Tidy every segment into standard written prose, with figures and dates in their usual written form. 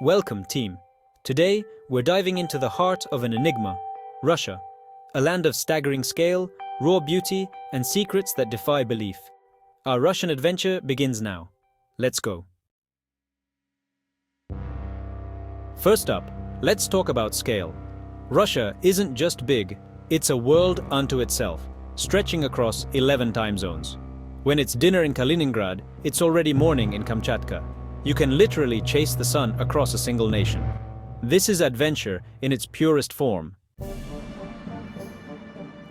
Welcome, team. Today, we're diving into the heart of an enigma, Russia, a land of staggering scale, raw beauty, and secrets that defy belief. Our Russian adventure begins now. Let's go. First up, let's talk about scale. Russia isn't just big, it's a world unto itself, stretching across 11 time zones. When it's dinner in Kaliningrad, it's already morning in Kamchatka. You can literally chase the sun across a single nation. This is adventure in its purest form.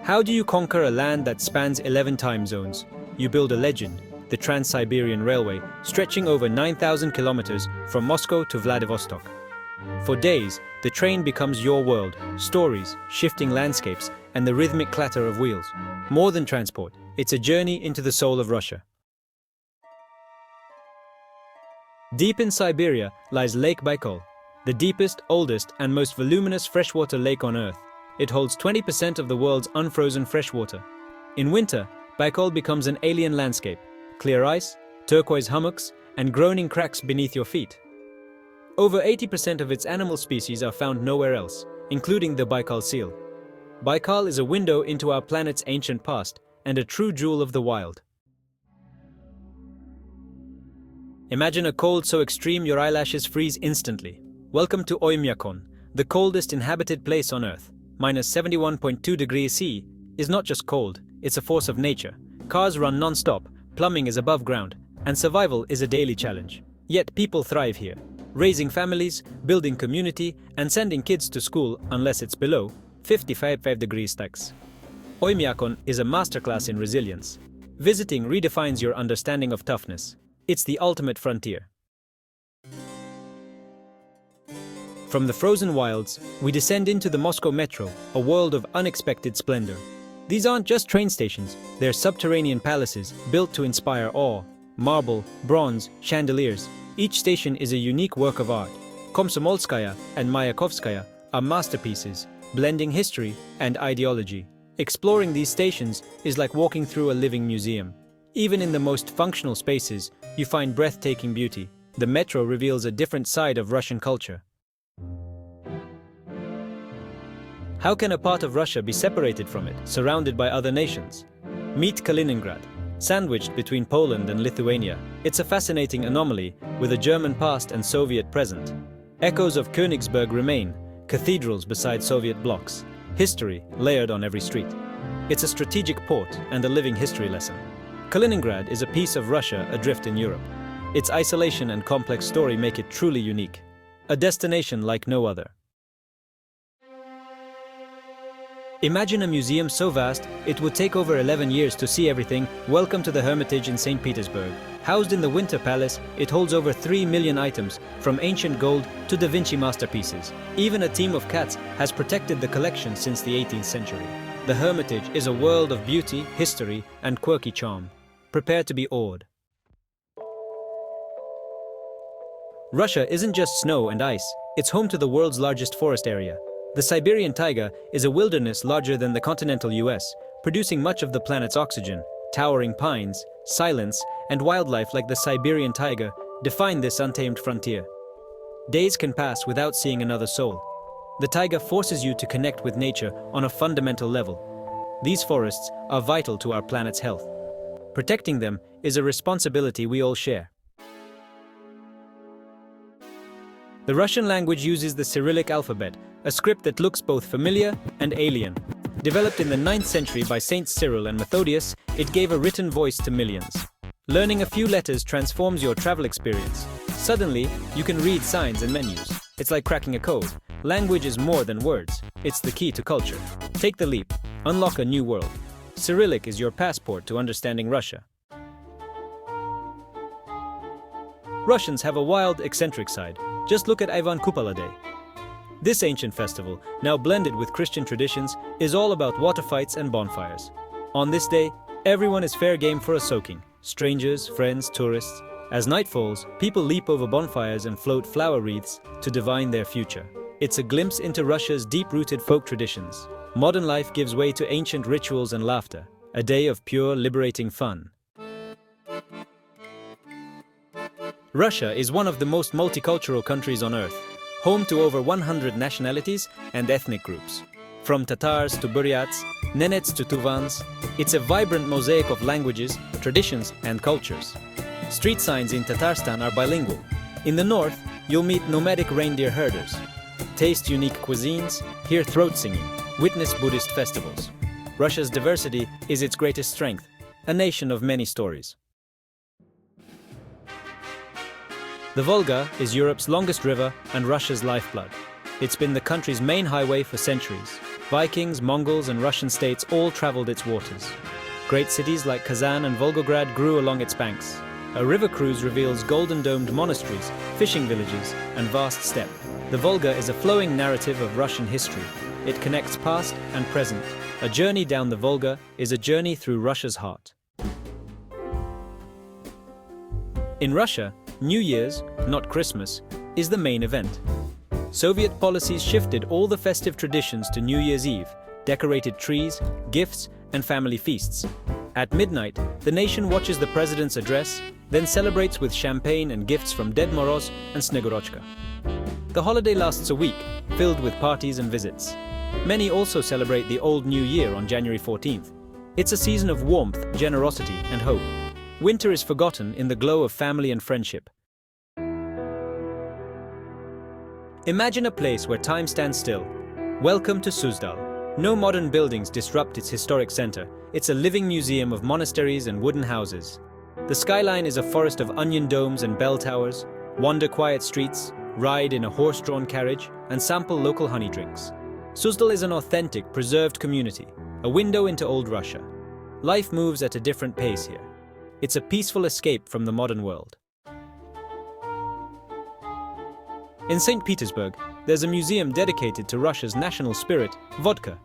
How do you conquer a land that spans 11 time zones? You build a legend, the Trans-Siberian Railway, stretching over 9,000 kilometers from Moscow to Vladivostok. For days, the train becomes your world, stories, shifting landscapes, and the rhythmic clatter of wheels. More than transport, it's a journey into the soul of Russia. Deep in Siberia lies Lake Baikal, the deepest, oldest, and most voluminous freshwater lake on Earth. It holds 20% of the world's unfrozen freshwater. In winter, Baikal becomes an alien landscape, clear ice, turquoise hummocks, and groaning cracks beneath your feet. Over 80% of its animal species are found nowhere else, including the Baikal seal. Baikal is a window into our planet's ancient past and a true jewel of the wild. Imagine a cold so extreme your eyelashes freeze instantly. Welcome to Oymyakon, the coldest inhabited place on Earth. Minus 71.2 degrees C is not just cold, it's a force of nature. Cars run non-stop, plumbing is above ground, and survival is a daily challenge. Yet people thrive here, raising families, building community, and sending kids to school unless it's below 55 degrees stacks. Oymyakon is a masterclass in resilience. Visiting redefines your understanding of toughness. It's the ultimate frontier. From the frozen wilds, we descend into the Moscow metro, a world of unexpected splendor. These aren't just train stations, they're subterranean palaces built to inspire awe. Marble, bronze, chandeliers. Each station is a unique work of art. Komsomolskaya and Mayakovskaya are masterpieces, blending history and ideology. Exploring these stations is like walking through a living museum. Even in the most functional spaces, you find breathtaking beauty. The metro reveals a different side of Russian culture. How can a part of Russia be separated from it, surrounded by other nations? Meet Kaliningrad. Sandwiched between Poland and Lithuania, it's a fascinating anomaly with a German past and Soviet present. Echoes of Königsberg remain, cathedrals beside Soviet blocks, history layered on every street. It's a strategic port and a living history lesson. Kaliningrad is a piece of Russia adrift in Europe. Its isolation and complex story make it truly unique. A destination like no other. Imagine a museum so vast, it would take over 11 years to see everything. Welcome to the Hermitage in St. Petersburg. Housed in the Winter Palace, it holds over 3 million items, from ancient gold to Da Vinci masterpieces. Even a team of cats has protected the collection since the 18th century. The Hermitage is a world of beauty, history, and quirky charm. Prepare to be awed. Russia isn't just snow and ice, it's home to the world's largest forest area. The Siberian taiga is a wilderness larger than the continental US, producing much of the planet's oxygen. Towering pines, silence, and wildlife like the Siberian tiger define this untamed frontier. Days can pass without seeing another soul. The taiga forces you to connect with nature on a fundamental level. These forests are vital to our planet's health. Protecting them is a responsibility we all share. The Russian language uses the Cyrillic alphabet, a script that looks both familiar and alien. Developed in the 9th century by Saints Cyril and Methodius, it gave a written voice to millions. Learning a few letters transforms your travel experience. Suddenly, you can read signs and menus. It's like cracking a code. Language is more than words. It's the key to culture. Take the leap. Unlock a new world. Cyrillic is your passport to understanding Russia. Russians have a wild, eccentric side. Just look at Ivan Kupala Day. This ancient festival, now blended with Christian traditions, is all about water fights and bonfires. On this day, everyone is fair game for a soaking. Strangers, friends, tourists. As night falls, people leap over bonfires and float flower wreaths to divine their future. It's a glimpse into Russia's deep-rooted folk traditions. Modern life gives way to ancient rituals and laughter. A day of pure, liberating fun. Russia is one of the most multicultural countries on earth, home to over 100 nationalities and ethnic groups. From Tatars to Buryats, Nenets to Tuvans, it's a vibrant mosaic of languages, traditions and cultures. Street signs in Tatarstan are bilingual. In the north, you'll meet nomadic reindeer herders. Taste unique cuisines, hear throat singing, witness Buddhist festivals. Russia's diversity is its greatest strength, a nation of many stories. The Volga is Europe's longest river and Russia's lifeblood. It's been the country's main highway for centuries. Vikings, Mongols and Russian states all traveled its waters. Great cities like Kazan and Volgograd grew along its banks. A river cruise reveals golden-domed monasteries, fishing villages and vast steppe. The Volga is a flowing narrative of Russian history. It connects past and present. A journey down the Volga is a journey through Russia's heart. In Russia, New Year's, not Christmas, is the main event. Soviet policies shifted all the festive traditions to New Year's Eve, decorated trees, gifts, and family feasts. At midnight, the nation watches the president's address, then celebrates with champagne and gifts from Ded Moroz and Snegorochka. The holiday lasts a week, filled with parties and visits. Many also celebrate the Old New Year on January 14th. It's a season of warmth, generosity, and hope. Winter is forgotten in the glow of family and friendship. Imagine a place where time stands still. Welcome to Suzdal. No modern buildings disrupt its historic center. It's a living museum of monasteries and wooden houses. The skyline is a forest of onion domes and bell towers. Wander quiet streets, ride in a horse-drawn carriage, and sample local honey drinks. Suzdal is an authentic, preserved community, a window into old Russia. Life moves at a different pace here. It's a peaceful escape from the modern world. In St. Petersburg, there's a museum dedicated to Russia's national spirit, vodka.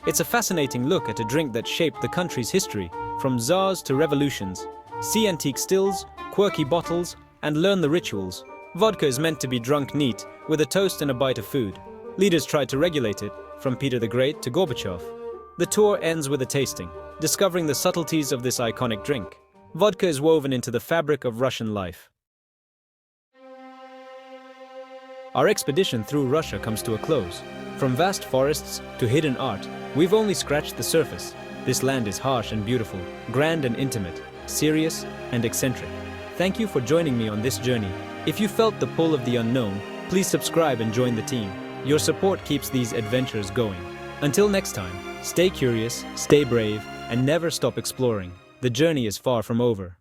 It's a fascinating look at a drink that shaped the country's history, from czars to revolutions. See antique stills, quirky bottles, and learn the rituals. Vodka is meant to be drunk neat, with a toast and a bite of food. Leaders tried to regulate it, from Peter the Great to Gorbachev. The tour ends with a tasting, discovering the subtleties of this iconic drink. Vodka is woven into the fabric of Russian life. Our expedition through Russia comes to a close. From vast forests to hidden art, we've only scratched the surface. This land is harsh and beautiful, grand and intimate, serious and eccentric. Thank you for joining me on this journey. If you felt the pull of the unknown, please subscribe and join the team. Your support keeps these adventures going. Until next time, stay curious, stay brave, and never stop exploring. The journey is far from over.